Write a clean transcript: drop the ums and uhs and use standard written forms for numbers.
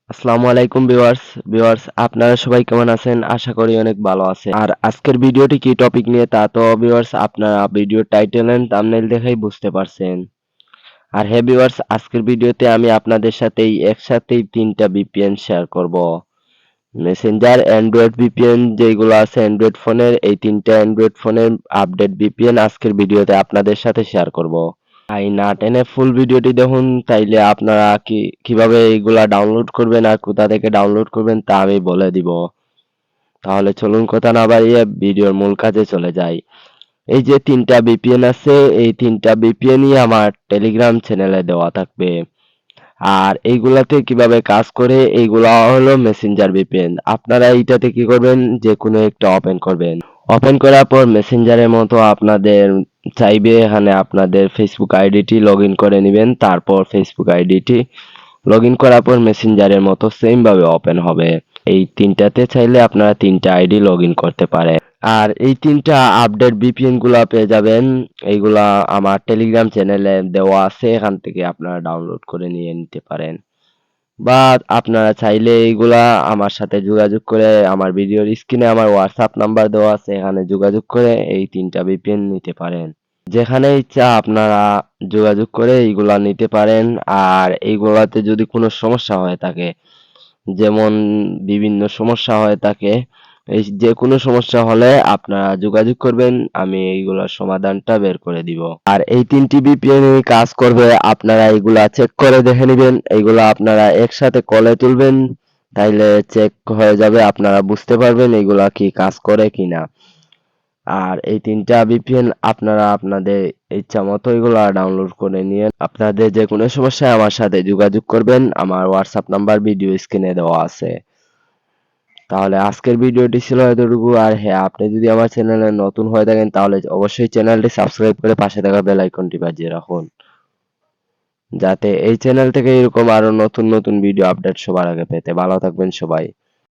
আসসালামু আলাইকুম ভিউয়ার্স আপনারা সবাই কেমন আছেন? আশা করি অনেক ভালো আছেন। আর আজকের ভিডিওটি কি টপিক নিয়ে তা তো ভিউয়ার্স আপনারা ভিডিওর টাইটেল এন্ড থাম্বনেল দেখেই বুঝতে পারছেন। আর হ্যাঁ ভিউয়ার্স, আজকের ভিডিওতে আমি আপনাদের সাথেই একসাথেই 3টা ভিপিএন শেয়ার করব। মেসেঞ্জার, অ্যান্ড্রয়েড ভিপিএন যেগুলো আছে অ্যান্ড্রয়েড ফোনের, এই 3টা অ্যান্ড্রয়েড ফোনের আপডেট ভিপিএন আজকের ভিডিওতে আপনাদের সাথে শেয়ার করব। তাই না টেনে ফুল ভিডিওটি দেখুন, তাইলে আপনারা কিভাবে এইগুলা ডাউনলোড করবেন আর কোথা থেকে ডাউনলোড করবেন তা আমি বলে দিব। তাহলে চলুন কথা না বাড়িয়ে ভিডিওর মূল কাজে চলে যাই। এই যে 3টা ভিপিএন আছে, এই 3টা ভিপিএনই আমার টেলিগ্রাম চ্যানেলে দেওয়া থাকবে। আর এইগুলাতে কিভাবে কাজ করে, এইগুলা হলো মেসেঞ্জার ভিপিএন। আপনারা এইটাতে কি করবেন, যে কোনো একটা ওপেন করবেন। ওপেন করার পর মেসেঞ্জারের মতো আপনাদের চাইবে এখানে আপনাদের ফেসবুক আইডিটি লগ ইন করে নেবেন। তারপর ফেসবুক আইডিটি লগ ইন করার পর মেসেঞ্জারের মতো সেম ভাবে ওপেন হবে। এই 3টাতে চাইলে আপনারা 3টা আইডি লগ ইন করতে পারেন। আর এই 3টা আপডেট ভিপিএন গুলা পেয়ে যাবেন, এইগুলা আমার টেলিগ্রাম চ্যানেলে দেওয়া আছে, এখান থেকে আপনারা ডাউনলোড করে নিয়ে নিতে পারেন। বা আপনারা চাইলে এইগুলা আমার সাথে যোগাযোগ করে, আমার ভিডিওর স্ক্রিনে আমার হোয়াটসঅ্যাপ নাম্বার দেওয়া আছে, এখানে যোগাযোগ করে এই 3টা ভিপিএন নিতে পারেন। যেখানে ইচ্ছা আপনারা যোগাযোগ করে এইগুলা নিতে পারেন। আর এইগুলাতে যদি কোনো সমস্যা হয়ে থাকে, যেমন বিভিন্ন সমস্যা হয়ে থাকে, এই যে কোনো সমস্যা হলে আপনারা যোগাযোগ করবেন, আমি এইগুলার সমাধানটা বের করে দিব। আর এই 3টি ভিপিএন কাজ করবে, আপনারা এইগুলা চেক করে দেখে নেবেন। এইগুলা আপনারা একসাথে কলে তুলবেন, তাইলে চেক হয়ে যাবে, আপনারা বুঝতে পারবেন এইগুলা কি কাজ করে কিনা। আর এই 3টা ভিপিএন আপনারা আপনাদের ইচ্ছা মতো এগুলা ডাউনলোড করে নিয়ে আপনাদের যে কোনো সমস্যায় আমার সাথে যোগাযোগ করবেন। আমার হোয়াটসঅ্যাপ নাম্বার ভিডিও স্ক্রিনে দেওয়া আছে। তাহলে আজকের ভিডিওটি ছিল এতটুকু। আর হ্যাঁ, আপনি যদি আমার চ্যানেলে নতুন হয়ে থাকেন তাহলে অবশ্যই চ্যানেলটি সাবস্ক্রাইব করে পাশে থাকা বেল আইকনটি বাজিয়ে রাখুন, যাতে এই চ্যানেল থেকে এরকম আরো নতুন নতুন ভিডিও আপডেট সবার আগে পেতে। ভালো থাকবেন সবাই।